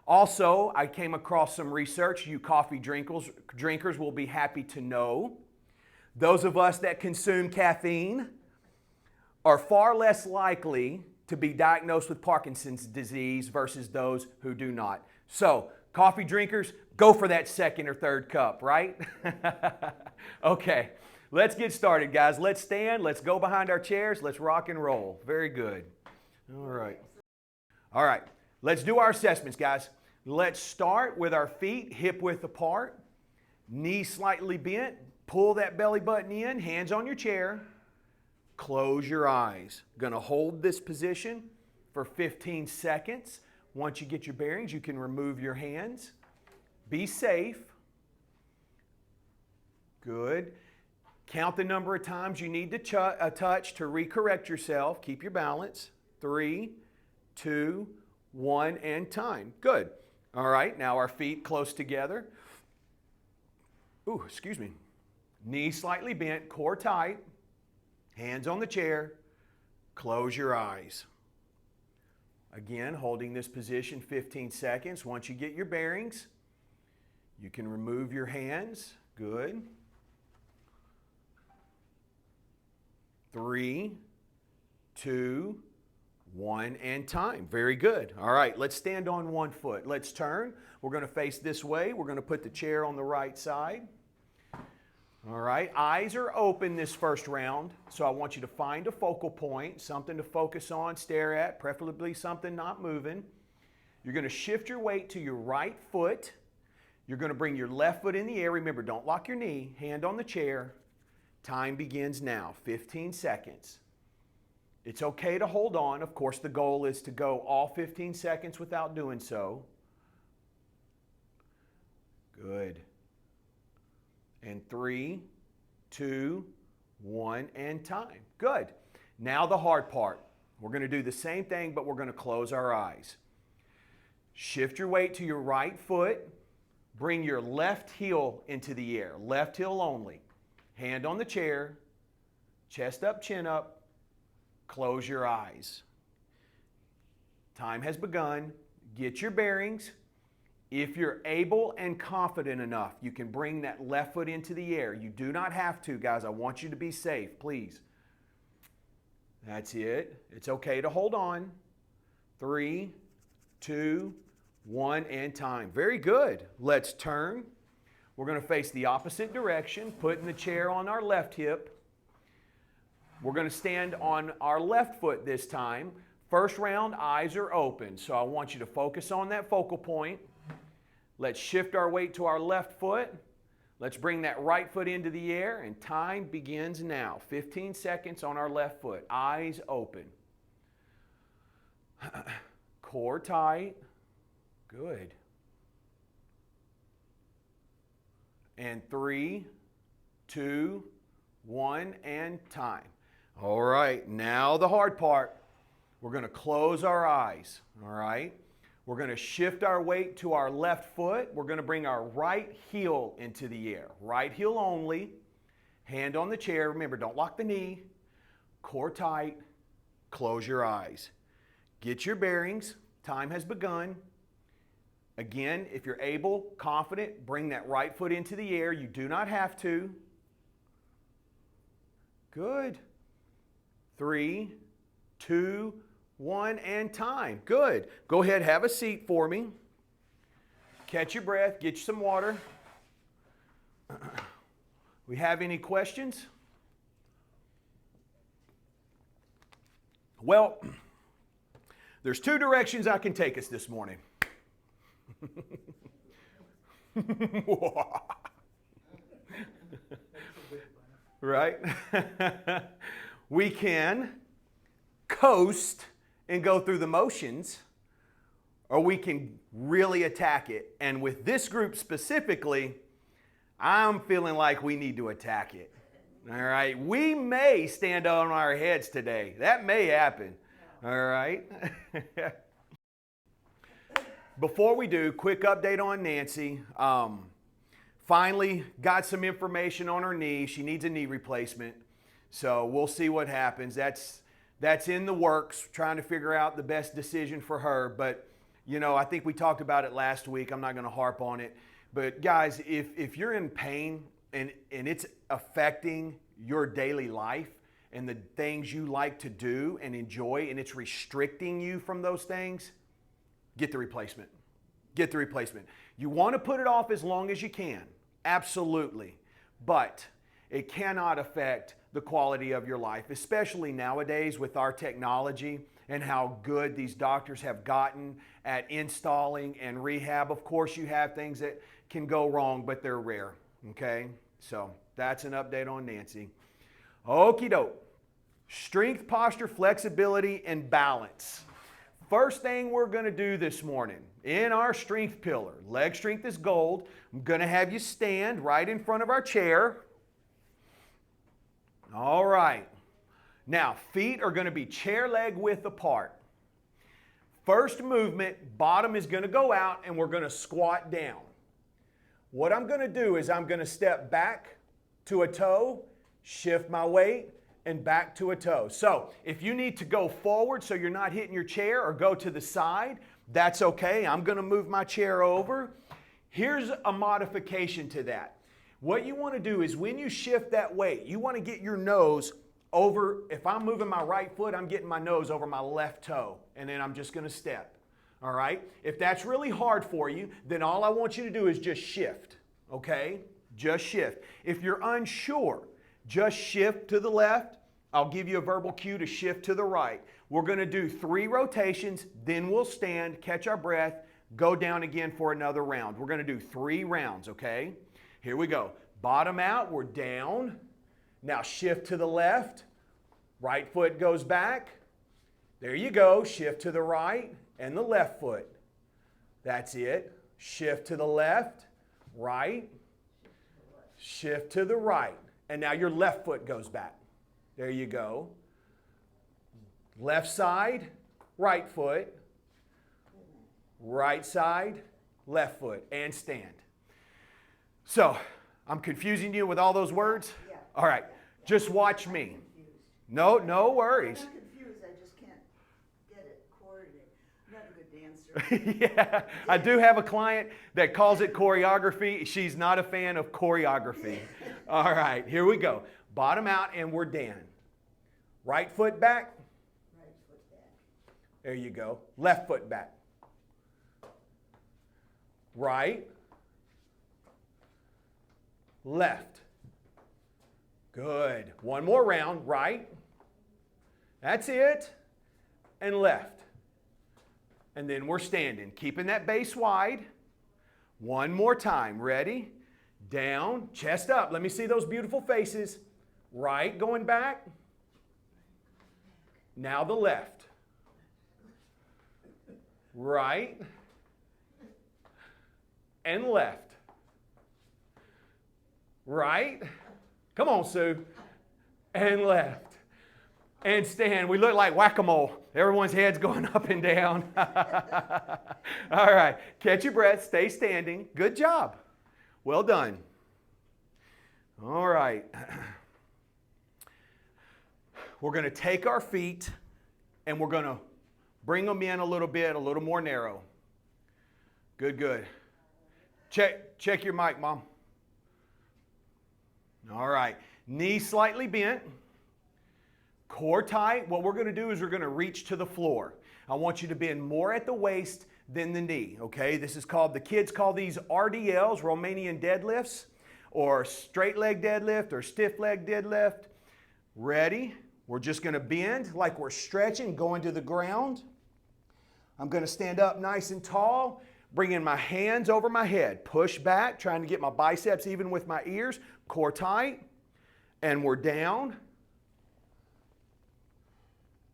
Also, I came across some research you coffee drinkers will be happy to know. Those of us that consume caffeine are far less likely to be diagnosed with Parkinson's disease versus those who do not. So, coffee drinkers, go for that second or third cup, right? Okay, let's get started, guys. Let's stand, let's go behind our chairs, let's rock and roll. Very good. All right. All right, let's do our assessments, guys. Let's start with our feet hip width apart, knees slightly bent, pull that belly button in, hands on your chair, close your eyes. Gonna hold this position for 15 seconds. Once you get your bearings, you can remove your hands. Be safe. Good. Count the number of times you need to touch to recorrect yourself. Keep your balance. 3, 2, 1, and time. Good. All right, now our feet close together. Ooh, excuse me. Knees slightly bent, core tight, hands on the chair, close your eyes. Again, holding this position 15 seconds. Once you get your bearings, you can remove your hands. Good. 3, 2, 1, and time. Very good. All right, let's stand on one foot. Let's turn. We're going to face this way. We're going to put the chair on the right side. All right, eyes are open this first round, so I want you to find a focal point, something to focus on, stare at, preferably something not moving. You're going to shift your weight to your right foot. You're going to bring your left foot in the air. Remember, don't lock your knee. Hand on the chair. Time begins now, 15 seconds. It's okay to hold on. Of course, the goal is to go all 15 seconds without doing so. Good. And 3, 2, 1, and time. Good. Now the hard part. We're going to do the same thing, but we're going to close our eyes. Shift your weight to your right foot. Bring your left heel into the air. Left heel only. Hand on the chair. Chest up, chin up. Close your eyes. Time has begun. Get your bearings. If you're able and confident enough, you can bring that left foot into the air. You do not have to, guys. I want you to be safe, please. That's it. It's okay to hold on. 3, 2, 1, and time. Very good. Let's turn. We're going to face the opposite direction, putting the chair on our left hip. We're going to stand on our left foot this time. First round, eyes are open, so I want you to focus on that focal point. Let's shift our weight to our left foot. Let's bring that right foot into the air, and time begins now. 15 seconds on our left foot. Eyes open. Core tight. Good. And 3, 2, 1, and time. All right, now the hard part. We're going to close our eyes, all right? We're going to shift our weight to our left foot. We're going to bring our right heel into the air. Right heel only. Hand on the chair. Remember, don't lock the knee. Core tight. Close your eyes. Get your bearings. Time has begun. Again, if you're able, confident, bring that right foot into the air. You do not have to. Good. 3, 2, 1, and time. Good. Go ahead, have a seat for me. Catch your breath, get you some water. We have any questions? Well, there's 2 directions I can take us this morning. Right? We can coast and go through the motions, or we can really attack it. And with this group specifically, I'm feeling like we need to attack it. All right? We may stand on our heads today. That may happen. All right? Before we do, quick update on Nancy. Finally got some information on her knee. She needs a knee replacement. So we'll see what happens. That's in the works, trying to figure out the best decision for her. But You know, I think we talked about it last week. I'm not going to harp on it. But guys, if you're in pain and it's affecting your daily life and the things you like to do and enjoy, and it's restricting you from those things, get the replacement. Get the replacement. You want to put it off as long as you can. Absolutely. But it cannot affect the quality of your life, especially nowadays with our technology and how good these doctors have gotten at installing and rehab. Of course, you have things that can go wrong, but they're rare. Okay? So that's an update on Nancy. Okie doke. Strength, posture, flexibility, and balance. First thing we're going to do this morning in our strength pillar, leg strength is gold. I'm going to have you stand right in front of our chair. All right. Now, feet are going to be chair leg width apart. First movement, bottom is going to go out and we're going to squat down. What I'm going to do is I'm going to step back to a toe, shift my weight, and back to a toe. So if you need to go forward so you're not hitting your chair or go to the side, that's okay. I'm going to move my chair over. Here's a modification to that. What you want to do is when you shift that weight, you want to get your nose over. If I'm moving my right foot, I'm getting my nose over my left toe, and then I'm just going to step. All right? If that's really hard for you, then all I want you to do is just shift. Okay? Just shift. If you're unsure, just shift to the left. I'll give you a verbal cue to shift to the right. We're going to do 3 rotations, then we'll stand, catch our breath, go down again for another round. We're going to do 3 rounds, okay? Here we go. Bottom out, we're down. Now shift to the left. Right foot goes back. There you go. Shift to the right and the left foot. That's it. Shift to the left, right. Shift to the right. And now your left foot goes back. There you go. Left side, right foot. Right side, left foot. And stand. So, I'm confusing you with all those words? Yeah. All right. Just watch me. No worries. I'm confused. I just can't get it coordinated. I'm not a good dancer. Yeah, I do have a client that calls it choreography. She's not a fan of choreography. All right, here we go. Bottom out and we're down. Right foot back. Right foot back. There you go. Left foot back. Right. Left. Good. One more round. Right. That's it. And left. And then we're standing, keeping that base wide. One more time. Ready? Down. Chest up. Let me see those beautiful faces. Right going back. Now the left. Right. And left. Right. Come on, Sue. And left. And stand. We look like whack-a-mole. Everyone's head's going up and down. All right. Catch your breath. Stay standing. Good job. Well done. All right. We're going to take our feet and we're going to bring them in a little bit, a little more narrow. Good. Check your mic, Mom. All right. Knees slightly bent. Core tight. What we're going to do is we're going to reach to the floor. I want you to bend more at the waist than the knee, okay? This is called, the kids call these RDLs, Romanian deadlifts, or straight leg deadlift, or stiff leg deadlift. Ready? We're just going to bend like we're stretching, going to the ground. I'm going to stand up nice and tall, bringing my hands over my head. Push back, trying to get my biceps even with my ears. Core tight. And we're down.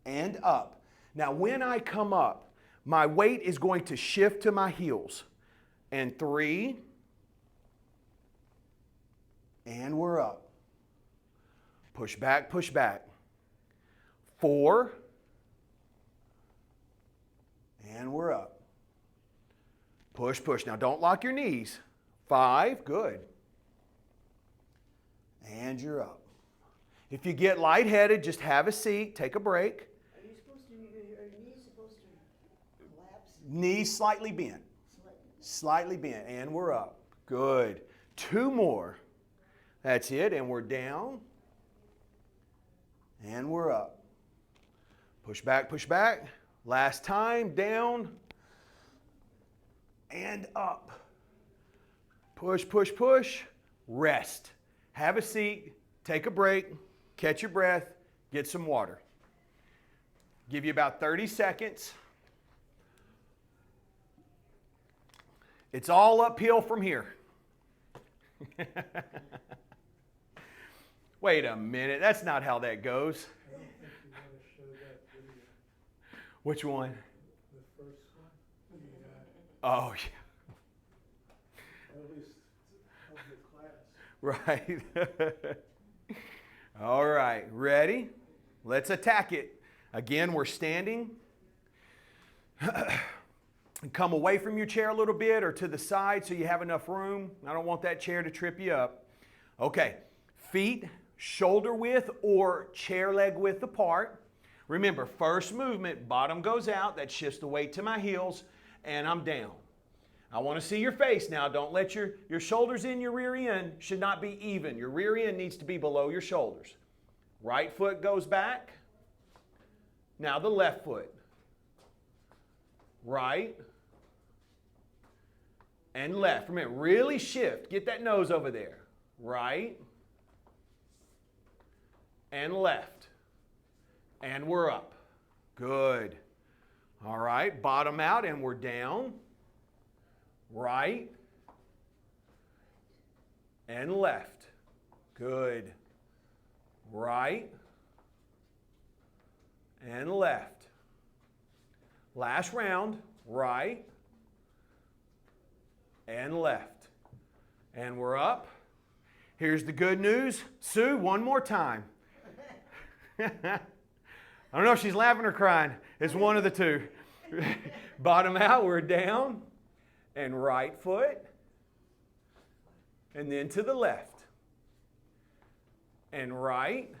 And up. Now when I come up, my weight is going to shift to my heels. And 3. And we're up. Push back, push back. 4. And we're up. Push. Now don't lock your knees. 5, good. And you're up. If you get lightheaded, just have a seat, take a break. Are your knees supposed Collapse. Knees slightly bent. Slightly bent. And we're up. Good. 2 more. That's it. And we're down. And we're up. Push back, push back. Last time. Down. And up. Push, push, push. Rest. Have a seat. Take a break. Catch your breath. Get some water. Give you about 30 seconds. It's all uphill from here. Wait a minute. That's not how that goes. I don't think you want to show that video. Which one? The first one. Oh, At least of the class. right. All right. Ready? Let's attack it. Again, we're standing. Come away from your chair a little bit or to the side so you have enough room. I don't want that chair to trip you up. Okay. Feet shoulder width or chair leg width apart. Remember, first movement, bottom goes out. That shifts the weight to my heels, and I'm down. I want to see your face now. Don't let your shoulders in your rear end. Should not be even. Your rear end needs to be below your shoulders. Right foot goes back. Now the left foot. Right and left. Remember, really shift. Get that nose over there. Right and left. And we're up. Good. All right, bottom out and we're down. Right and left. Good. Right and left. Last round. Right and left. And we're up. Here's the good news. Sue, one more time. I don't know if she's laughing or crying. It's one of the two. Bottom out, we're down. And right foot. And then to the left. And right.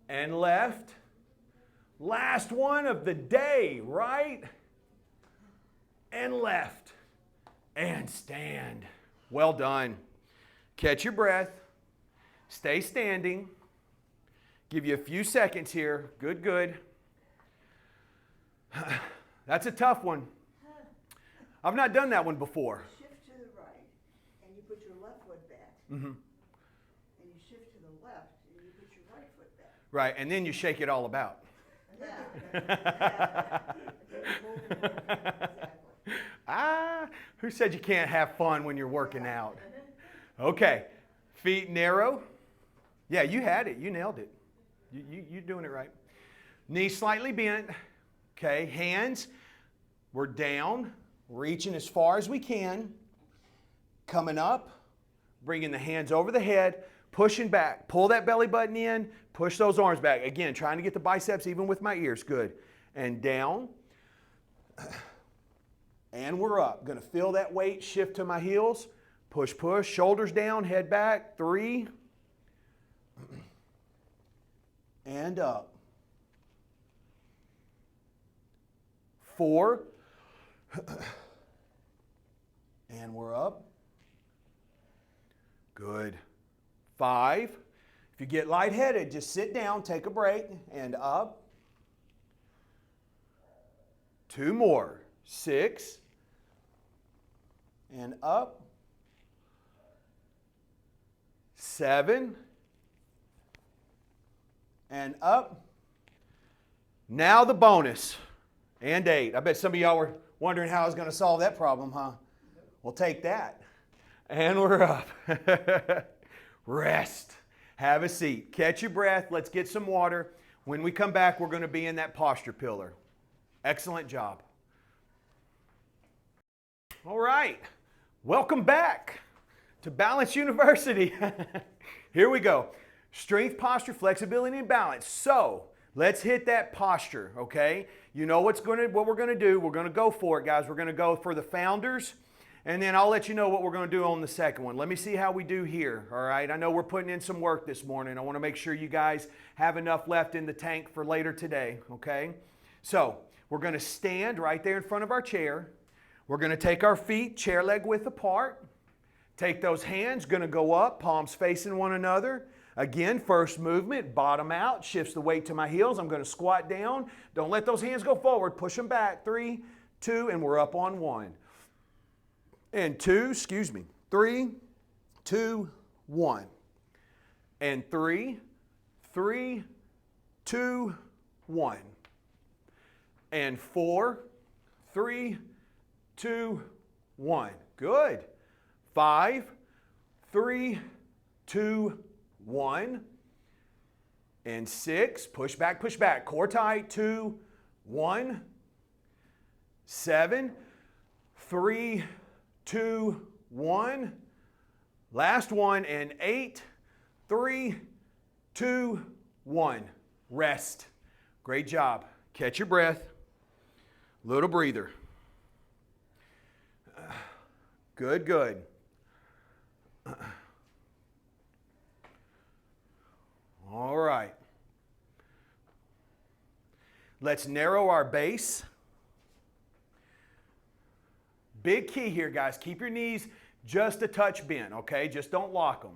And left. Last one of the day. Right. And left. And stand. Well done. Catch your breath. Stay standing. Give you a few seconds here. Good, good. That's a tough one. I've not done that one before. Shift to the right, and you put your left foot back. Mm-hmm. And you shift to the left, and you put your right foot back. Right, and then you shake it all about. Yeah. Exactly. Who said you can't have fun when you're working out? Okay, feet narrow. Yeah, you had it. You nailed it. You're doing it right. Knees slightly bent. Okay, hands, we're down, reaching as far as we can. Coming up, bringing the hands over the head, pushing back. Pull that belly button in, push those arms back. Again, trying to get the biceps even with my ears. Good. And down. And we're up. Going to feel that weight shift to my heels. Push, push. Shoulders down, head back. 3. And up. 4. And we're up. Good. 5. If you get lightheaded, just sit down, take a break, and up. 2 more. 6. And up. 7. And up. Now the bonus. And 8. I bet some of y'all were wondering how I was going to solve that problem, huh? We'll take that. And we're up. Rest. Have a seat. Catch your breath. Let's get some water. When we come back, we're going to be in that posture pillar. Excellent job. All right. Welcome back to Balance University. Here we go. Strength, posture, flexibility, and balance. So let's hit that posture, okay? You know what we're going to do. We're going to go for it, guys. We're going to go for the founders, and then I'll let you know what we're going to do on the second one. Let me see how we do here, all right? I know we're putting in some work this morning. I want to make sure you guys have enough left in the tank for later today, okay? So we're going to stand right there in front of our chair. We're going to take our feet chair leg width apart. Take those hands, going to go up, palms facing one another. Again, first movement, bottom out, shifts the weight to my heels. I'm going to squat down. Don't let those hands go forward. Push them back. 3, 2, and we're up on 1. And 2, 3, 2, 1. And 3, 3, 2, 1. And 4, 3, 2, 1. Good. 5, 3, 2, 1. And 6, push back. Core tight, 2, 1. 7, 3, 2, 1. Last one, and 8, 3, 2, 1. Rest. Great job. Catch your breath. Little breather. Good, good. All right. Let's narrow our base. Big key here, guys. Keep your knees just a touch bent, okay? Just don't lock them.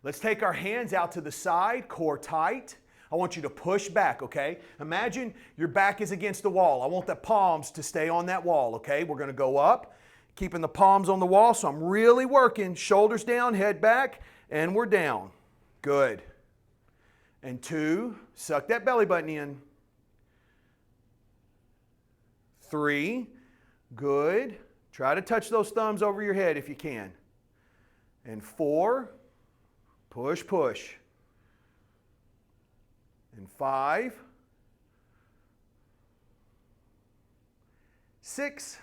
Let's take our hands out to the side, core tight. I want you to push back, okay? Imagine your back is against the wall. I want the palms to stay on that wall, okay? We're going to go up, keeping the palms on the wall, so I'm really working. Shoulders down, head back, and we're down. Good. And 2, suck that belly button in. 3, good. Try to touch those thumbs over your head if you can. And 4, push, push. And 5, 6,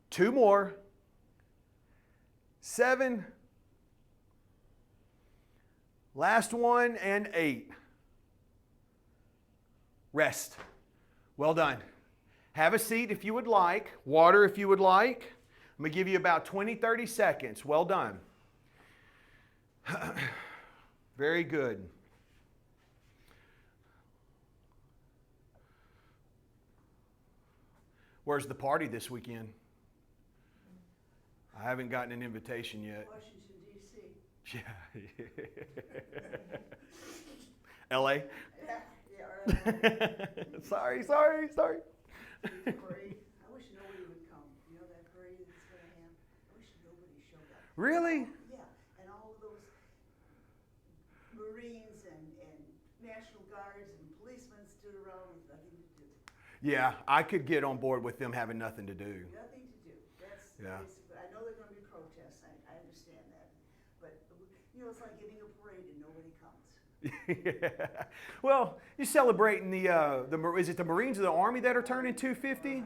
2 more, 7, last one, and 8. Rest. Well done. Have a seat if you would like, water if you would like. I'm going to give you about 20-30 seconds. Well done. Very good. Where's the party this weekend? I haven't gotten an invitation yet. Washington, D.C. Yeah. LA? Yeah, Sorry. parade. I wish nobody would come. You know that parade that's going to happen? I wish nobody showed up. Really? Yeah, and all of those Marines and National Guards and policemen stood around with nothing to do. Yeah, I could get on board with them having nothing to do. Nothing to do. That's Yeah. basically, I know they're going to be protests. I understand that. But, you know, it's like giving a parade and nobody comes. Yeah. Well, you're celebrating is it the Marines or the Army that are turning 250?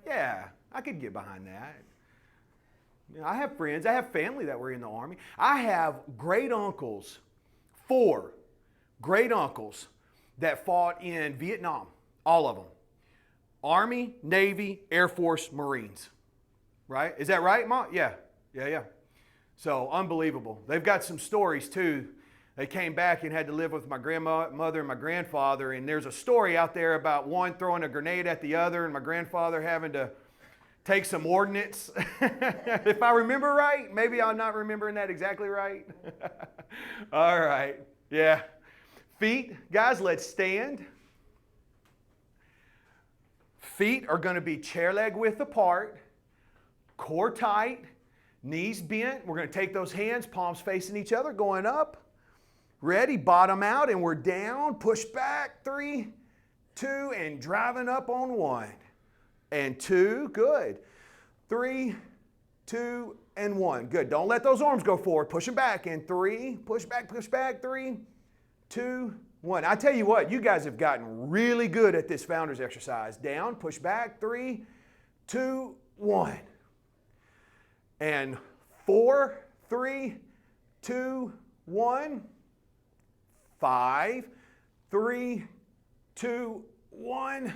Yeah, I could get behind that. You know, I have friends, I have family that were in the Army. I have great uncles, 4 great uncles that fought in Vietnam, all of them. Army, Navy, Air Force, Marines. Right? Is that right, Mom? Yeah. So, unbelievable. They've got some stories too. They came back and had to live with my grandmother and my grandfather, and there's a story out there about one throwing a grenade at the other and my grandfather having to take some ordnance. If I remember right, maybe I'm not remembering that exactly right. All right, yeah. Feet, guys, let's stand. Feet are going to be chair leg width apart, core tight, knees bent. We're going to take those hands, palms facing each other, going up. Ready, bottom out, and we're down. Push back, 3, 2, and driving up on 1. And 2, good. 3, 2, and 1. Good. Don't let those arms go forward. Push them back. And 3, push back, 3, 2, 1. I tell you what, you guys have gotten really good at this founders exercise. Down, push back, 3, 2, 1. And 4, 3, 2, 1. 5, 3, 2, 1.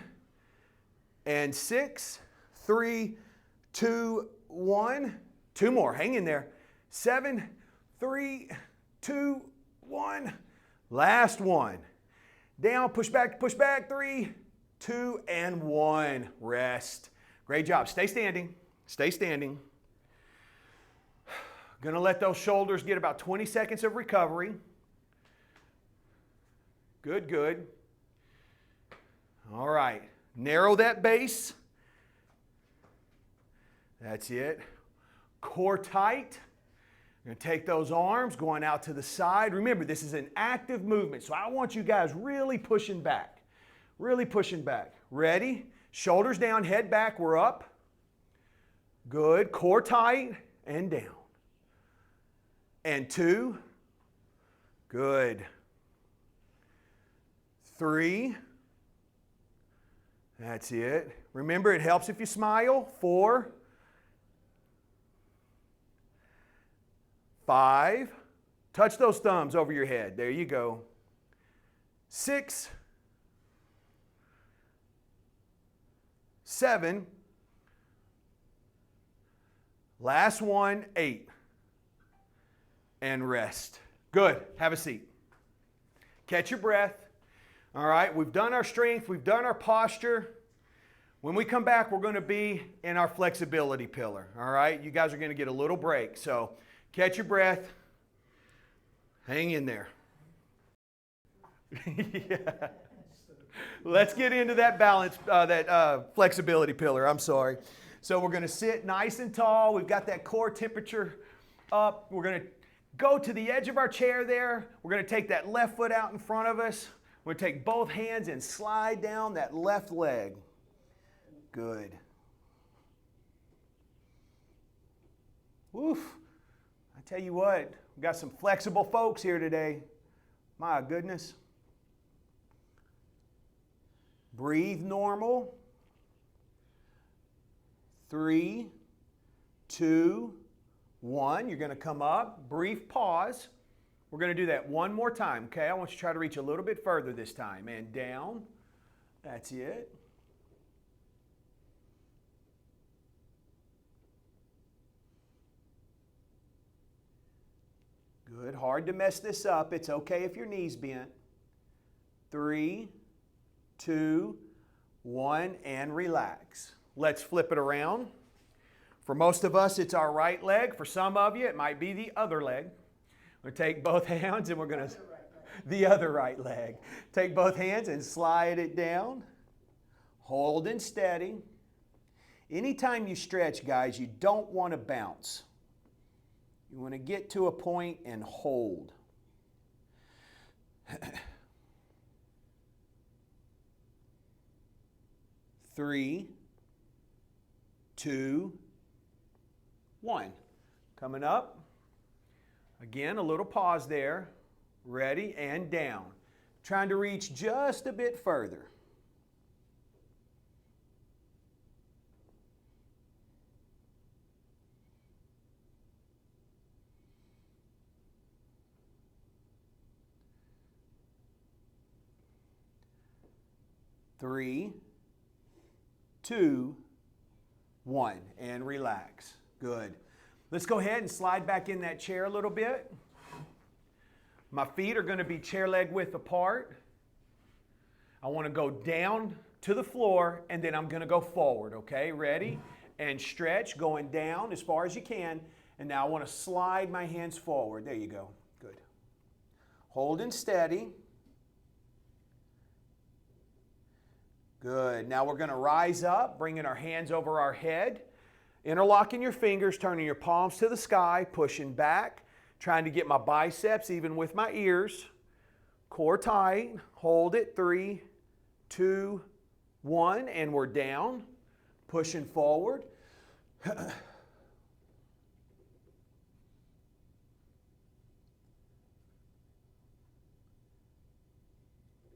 And 6, 3, 2, 1. 2 more. Hang in there. 7, 3, 2, 1. Last one. Down, push back, 3, 2, and 1. Rest. Great job. Stay standing. Stay standing. Gonna let those shoulders get about 20 seconds of recovery. Good, good. All right. Narrow that base. That's it. Core tight. You're going to take those arms going out to the side. Remember, this is an active movement, so I want you guys really pushing back. Really pushing back. Ready? Shoulders down, head back, we're up. Good. Core tight and down. And 2. Good. 3. That's it. Remember, it helps if you smile. 4. 5. Touch those thumbs over your head. There you go. 6. 7. Last one, 8. And rest. Good. Have a seat. Catch your breath. All right, we've done our strength, we've done our posture. When we come back, we're going to be in our flexibility pillar. All right, you guys are going to get a little break. So catch your breath. Hang in there. Yeah. Let's get into that balance, flexibility pillar. I'm sorry. So we're going to sit nice and tall. We've got that core temperature up. We're going to go to the edge of our chair there. We're going to take that left foot out in front of us. We're going to take both hands and slide down that left leg. Good. Woof. I tell you what, we've got some flexible folks here today. My goodness. Breathe normal. 3, 2, 1. You're going to come up. Brief pause. We're going to do that one more time, okay? I want you to try to reach a little bit further this time. And down. That's it. Good. Hard to mess this up. It's okay if your knee's bent. 3, 2, 1, and relax. Let's flip it around. For most of us, it's our right leg. For some of you, it might be the other leg. We're going to take both hands and we're going to, the other right leg. Take both hands and slide it down. Holding steady. Anytime you stretch, guys, you don't want to bounce. You want to get to a point and hold. 3, 2, 1. Coming up. Again, a little pause there. Ready and down. Trying to reach just a bit further. Three, 2, 1, and relax. Good. Let's go ahead and slide back in that chair a little bit. My feet are going to be chair leg width apart. I want to go down to the floor and then I'm going to go forward, okay? Ready? And stretch, going down as far as you can. And now I want to slide my hands forward. There you go. Good. Holding steady. Good. Now we're going to rise up, bringing our hands over our head, interlocking your fingers, turning your palms to the sky, pushing back, trying to get my biceps even with my ears. Core tight. Hold it. 3, 2, 1, and we're down. Pushing forward.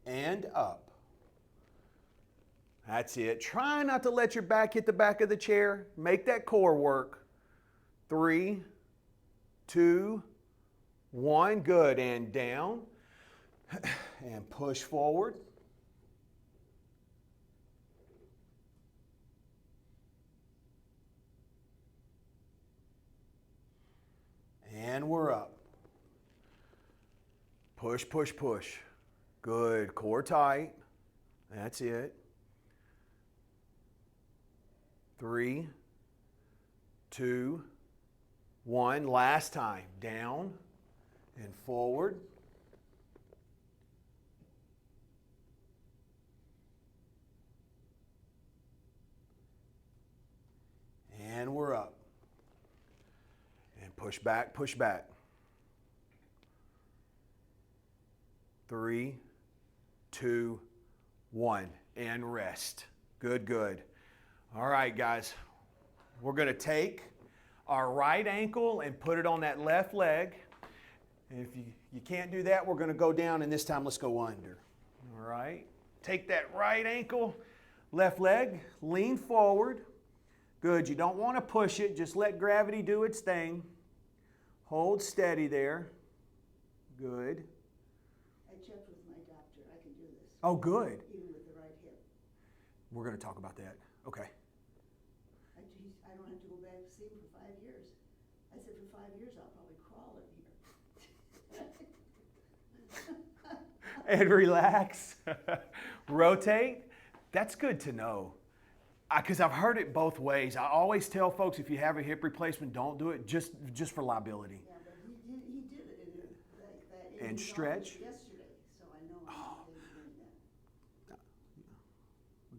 And up. That's it. Try not to let your back hit the back of the chair. Make that core work. 3, 2, 1. Good. And down. And push forward. And we're up. Push, push, push. Good. Core tight. That's it. 3, 2, 1. Last time. Down and forward. And we're up. And push back, push back. 3, 2, 1. And rest. Good, good. All right, guys. We're going to take our right ankle and put it on that left leg. And if you can't do that, we're going to go down, and this time let's go under. All right. Take that right ankle, left leg, lean forward. Good. You don't want to push it. Just let gravity do its thing. Hold steady there. Good. I checked with my doctor, I can do this. Oh, good. Even with the right hip. We're going to talk about that. Okay. I don't have to go back to see him for 5 years. I said, for 5 years, I'll probably crawl in here. And relax. Rotate. That's good to know. Because I've heard it both ways. I always tell folks, if you have a hip replacement, don't do it just for liability. Yeah, but he did it in like that. And in his stretch? office yesterday, so I know he's doing that.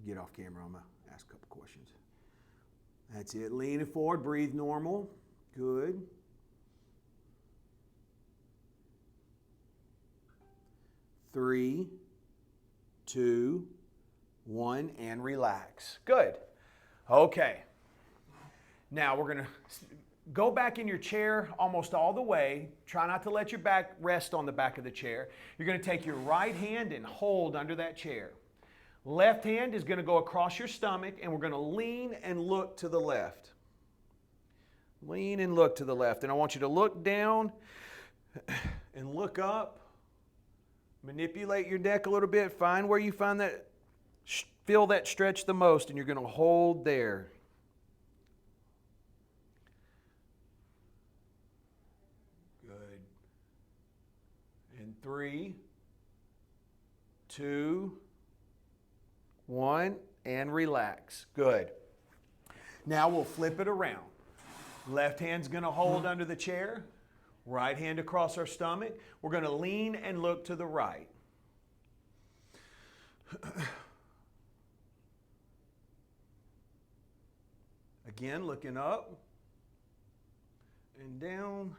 Get off camera. I'm going to ask a couple questions. That's it. Leaning forward. Breathe normal. Good. Three, 2, 1, and relax. Good. Okay. Now we're going to go back in your chair almost all the way. Try not to let your back rest on the back of the chair. You're going to take your right hand and hold under that chair. Left hand is going to go across your stomach, and we're going to lean and look to the left. Lean and look to the left. And I want you to look down and look up. Manipulate your neck a little bit. Find where you find that, feel that stretch the most, and you're going to hold there. Good. In 3, 2, 1, and relax. Good. Now we'll flip it around. Left hand's going to hold under the chair. Right hand across our stomach. We're going to lean and look to the right. Again, looking up and down.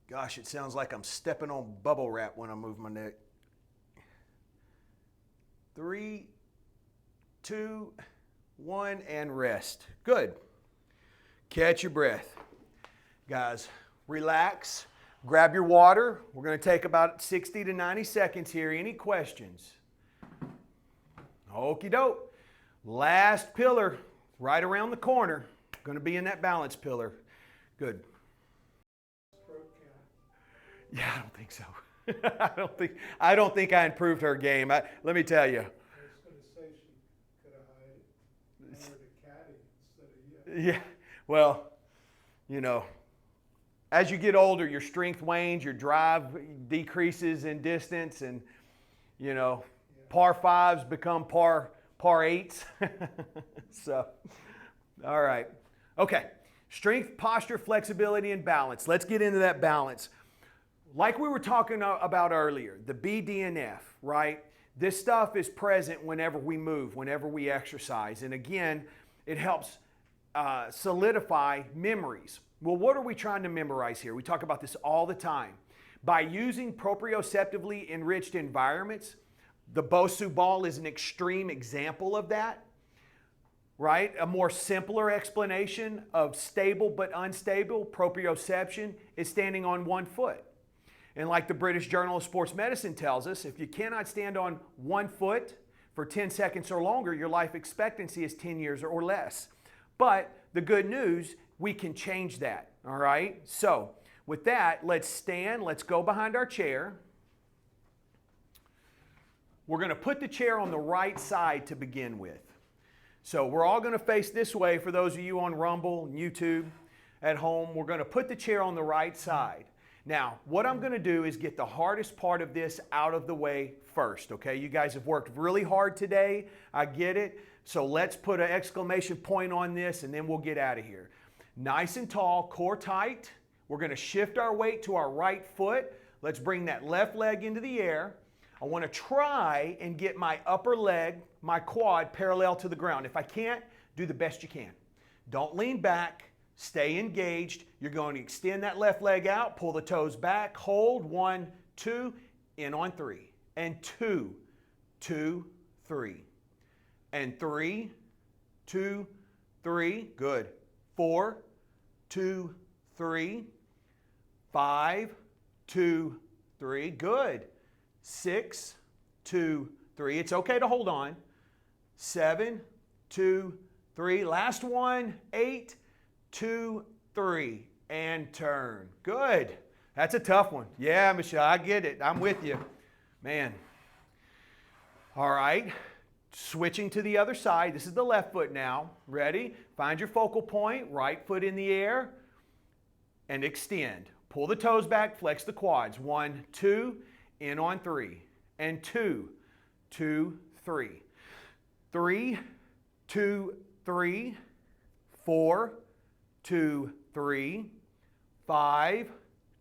Gosh, it sounds like I'm stepping on bubble wrap when I move my neck. 3, 2, 1, and rest. Good. Catch your breath. Guys, relax. Grab your water. We're going to take about 60 to 90 seconds here. Any questions? Okie doke. Last pillar, right around the corner. Going to be in that balance pillar. Good. Stroke count. Yeah, I don't think so. I don't think I improved her game. Let me tell you. I was gonna say she could have hired a caddy instead of you. Yeah. Well, you know, as you get older, your strength wanes, your drive decreases in distance, and you know, par 5s become par 8s. So, all right. Okay. Strength, posture, flexibility, and balance. Let's get into that balance. Like we were talking about earlier, the BDNF, right? This stuff is present whenever we move, whenever we exercise. And again, it helps solidify memories. Well, what are we trying to memorize here? We talk about this all the time. By using proprioceptively enriched environments, the Bosu ball is an extreme example of that, right? A more simpler explanation of stable but unstable proprioception is standing on one foot. And like the British Journal of Sports Medicine tells us, if you cannot stand on one foot for 10 seconds or longer, your life expectancy is 10 years or less. But the good news, we can change that, all right? So with that, let's stand, let's go behind our chair. We're going to put the chair on the right side to begin with. So we're all going to face this way. For those of you on Rumble and YouTube at home, we're going to put the chair on the right side. Now, what I'm going to do is get the hardest part of this out of the way first, okay? You guys have worked really hard today. I get it. So let's put an exclamation point on this and then we'll get out of here. Nice and tall, core tight. We're going to shift our weight to our right foot. Let's bring that left leg into the air. I want to try and get my upper leg, my quad, parallel to the ground. If I can't, do the best you can. Don't lean back. Stay engaged. You're going to extend that left leg out, pull the toes back, hold, 1, 2, in on 3, and 2, 2, 3, and 3, 2, 3, good, 4, 2, 3, 5, 2, 3, good, 6, 2, 3, it's okay to hold on, 7, 2, 3, last one, 8, 2, 3, and turn. Good. That's a tough one. Yeah, Michelle, I get it. I'm with you. Man. All right. Switching to the other side. This is the left foot now. Ready? Find your focal point. Right foot in the air. And extend. Pull the toes back. Flex the quads. 1, 2, in on 3. And 2, 2, 3. 3, 2, 3. 4, 2, 3, 5,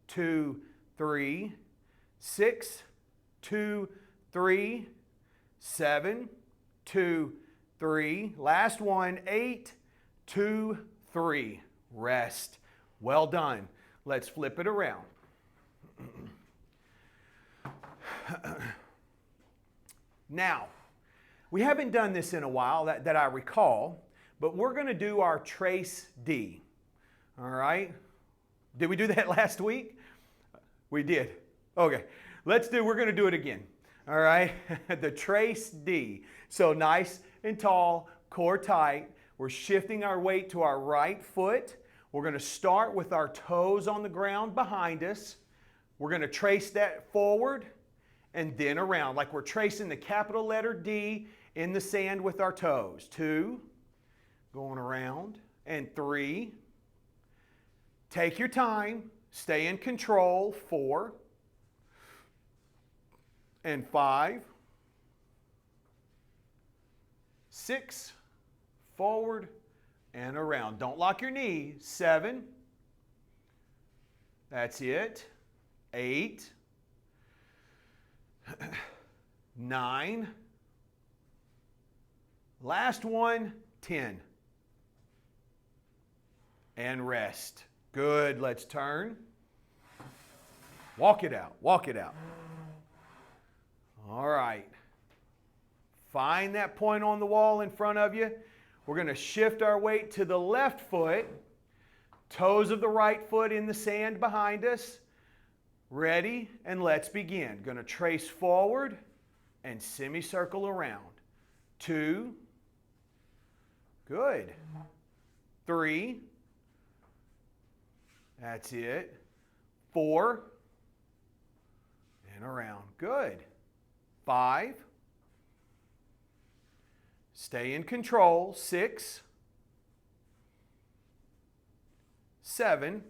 2, 3, 6, 2, 3, 7, 2, 3, last one, 8, 2, 3, rest. Well done. Let's flip it around. Now, we haven't done this in a while that I recall, but we're going to do our trace D. All right? Did we do that last week? We did. Okay. We're going to do it again. All right? The trace D. So nice and tall, core tight. We're shifting our weight to our right foot. We're going to start with our toes on the ground behind us. We're going to trace that forward and then around, like we're tracing the capital letter D in the sand with our toes. 2, going around, and 3. Take your time, stay in control, 4, and 5, 6, forward and around. Don't lock your knee, 7, that's it, 8, 9, last one, 10, and rest. Good, let's turn. Walk it out, walk it out. All right. Find that point on the wall in front of you. We're going to shift our weight to the left foot. Toes of the right foot in the sand behind us. Ready, and let's begin. Going to trace forward and semicircle around. 2. Good. 3. That's it. 4. And around. Good. 5. Stay in control. 6. 7.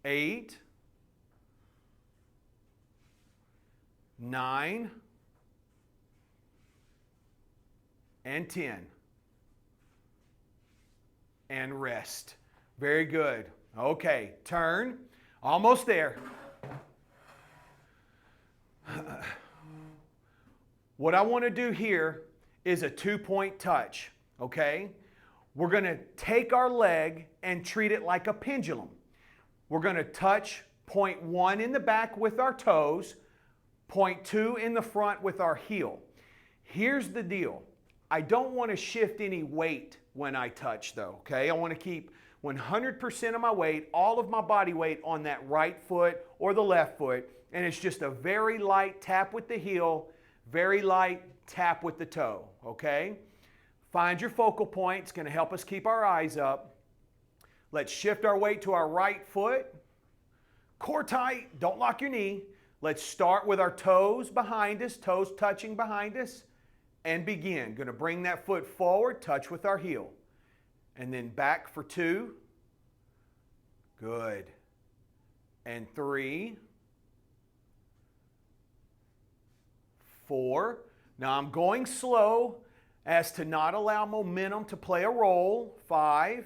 8. 9. And 10. And rest. Very good. Okay, turn. Almost there. What I want to do here is a 2-point touch, okay? We're going to take our leg and treat it like a pendulum. We're going to touch point 1 in the back with our toes, point 2 in the front with our heel. Here's the deal. I don't want to shift any weight when I touch though, okay? I want to keep 100% of my weight, all of my body weight on that right foot or the left foot, and it's just a very light tap with the heel, very light tap with the toe, okay? Find your focal point. It's going to help us keep our eyes up. Let's shift our weight to our right foot. Core tight, don't lock your knee. Let's start with our toes behind us, toes touching behind us, and begin. Going to bring that foot forward, touch with our heel. And then back for 2. Good. And 3, 4. Now I'm going slow as to not allow momentum to play a role. 5.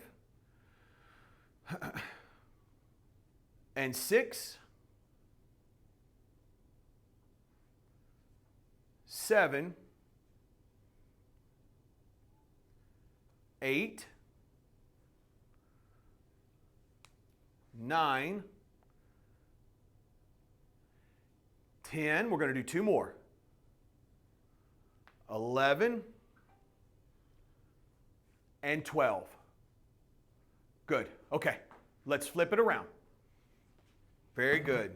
And 6. 7. 8. 9. 10. We're going to do 2 more. 11. And 12. Good. Okay. Let's flip it around. Very good.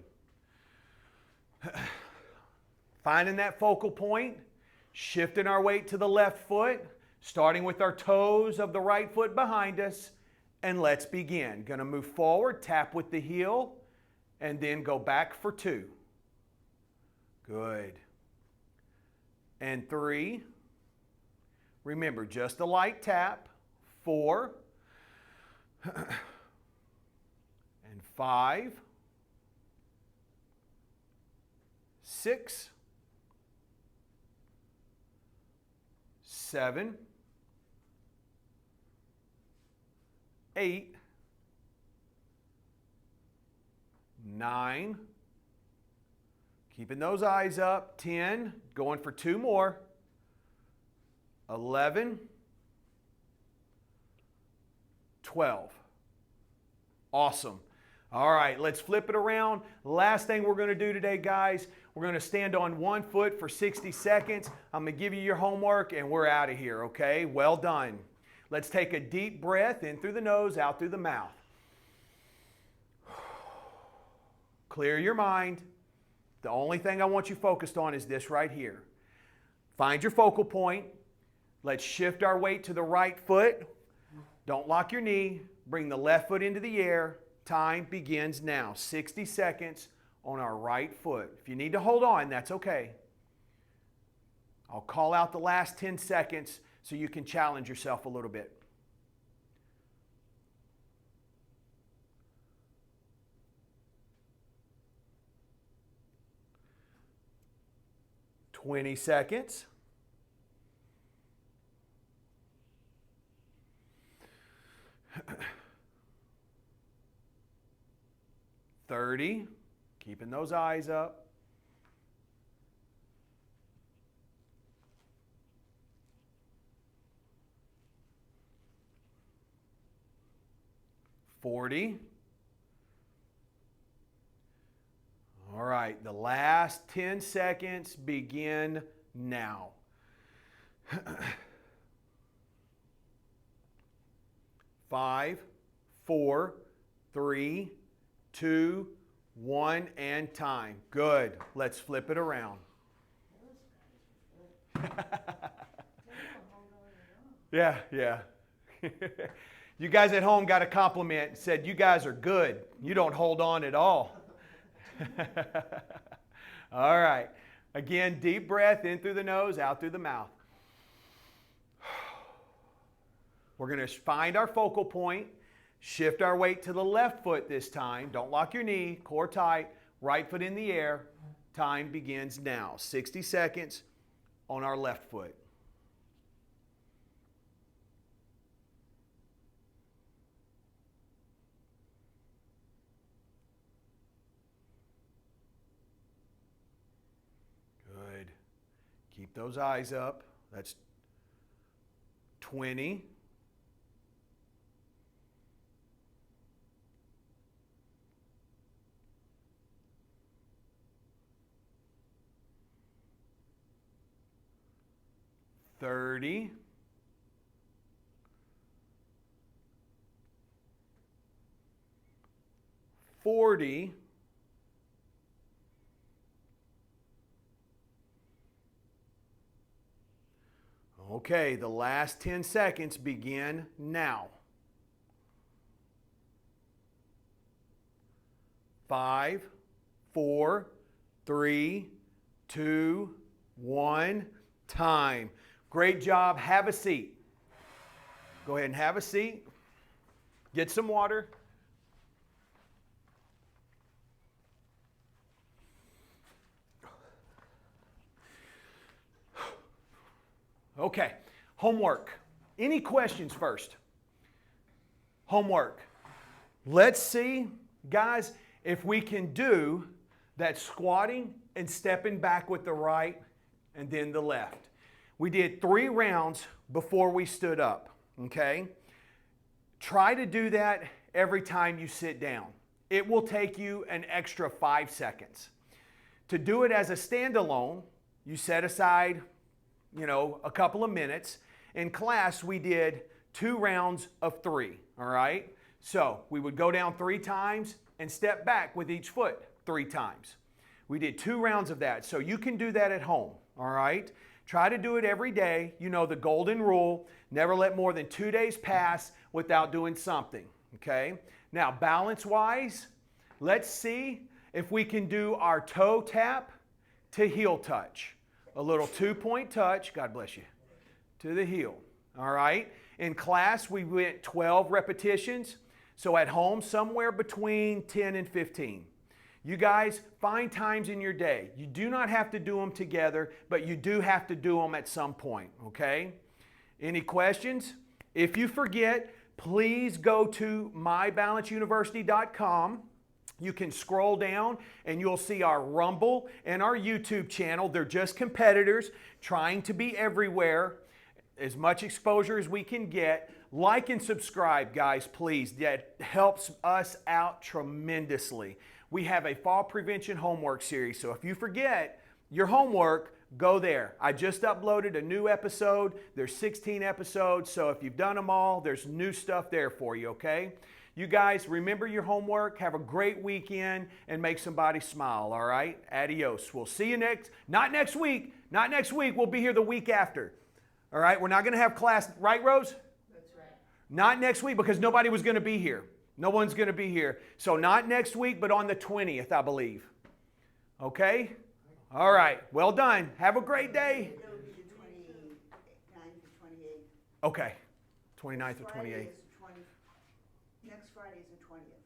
Finding that focal point, shifting our weight to the left foot, starting with our toes of the right foot behind us, and let's begin. Going to move forward, tap with the heel, and then go back for 2. Good. And 3. Remember, just a light tap. 4. And 5. 6. 7. 8. 9. Keeping those eyes up. 10. Going for 2 more. 11. 12. Awesome. All right, let's flip it around. Last thing we're going to do today, guys, we're going to stand on one foot for 60 seconds. I'm going to give you your homework and we're out of here, okay? Well done. Let's take a deep breath in through the nose, out through the mouth. Clear your mind. The only thing I want you focused on is this right here. Find your focal point. Let's shift our weight to the right foot. Don't lock your knee. Bring the left foot into the air. Time begins now. 60 seconds on our right foot. If you need to hold on, that's okay. I'll call out the last 10 seconds so you can challenge yourself a little bit. "20 seconds. 30. Keeping those eyes up. 40. All right, the last 10 seconds begin now. 5, 4, 3, 2, 1, and time. Good. Let's flip it around. Yeah. You guys at home got a compliment and said, "You guys are good. You don't hold on at all." All right. Again, deep breath in through the nose, out through the mouth. We're going to find our focal point. Shift our weight to the left foot this time. Don't lock your knee. Core tight. Right foot in the air. Time begins now. 60 seconds on our left foot. Good. Keep those eyes up. That's 20. 30. 40. 50. Okay, the last 10 seconds begin now. 5, 4, 3, 2, 1, time. Great job. Have a seat. Go ahead and have a seat. Get some water. Okay, homework. Any questions first? Homework. Let's see, guys, if we can do that squatting and stepping back with the right and then the left. We did 3 rounds before we stood up, okay? Try to do that every time you sit down. It will take you an extra 5 seconds. To do it as a standalone, you set aside, a couple of minutes. In class, we did 2 rounds of 3, all right? So we would go down 3 times and step back with each foot 3 times. We did 2 rounds of that. So you can do that at home, all right? Try to do it every day. You know the golden rule, never let more than 2 days pass without doing something, okay? Now, balance-wise, let's see if we can do our toe tap to heel touch. A little 2-point touch, God bless you, to the heel, all right? In class, we went 12 repetitions. So at home, somewhere between 10 and 15. You guys, find times in your day. You do not have to do them together, but you do have to do them at some point, okay? Any questions? If you forget, please go to mybalanceuniversity.com. You can scroll down and you'll see our Rumble and our YouTube channel. They're just competitors trying to be everywhere. As much exposure as we can get. Like and subscribe, guys, please. That helps us out tremendously. We have a fall prevention homework series, so if you forget your homework, go there. I just uploaded a new episode. There's 16 episodes, so if you've done them all, there's new stuff there for you, okay? You guys, remember your homework, have a great weekend, and make somebody smile, all right? Adios. We'll see you not next week, we'll be here the week after. All right, we're not going to have class, right, Rose? That's right. Not next week because nobody was going to be here. No one's going to be here. So not next week, but on the 20th, I believe. Okay? All right, well done. Have a great day. It'll be the 29th or 28th. Okay, 29th or Friday 28th. is the next Friday is the 20th.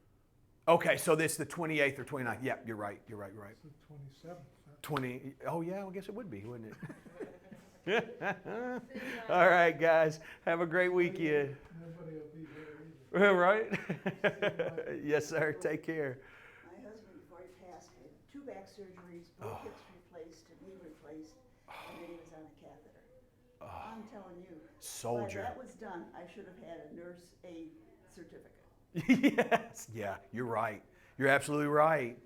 Okay, so this is the 28th or 29th. Yep, you're right. It's the 27th. 20, oh yeah, I guess it would be, wouldn't it? All right, guys. Have a great weekend. Nobody will be there either. Right? Yes, sir. Take care. My husband, before he passed, had 2 back surgeries, both hips replaced, a knee replaced, and then he was on a catheter. I'm telling you. Soldier. When that was done, I should have had a nurse aid certificate. Yes. Yeah, you're right. You're absolutely right.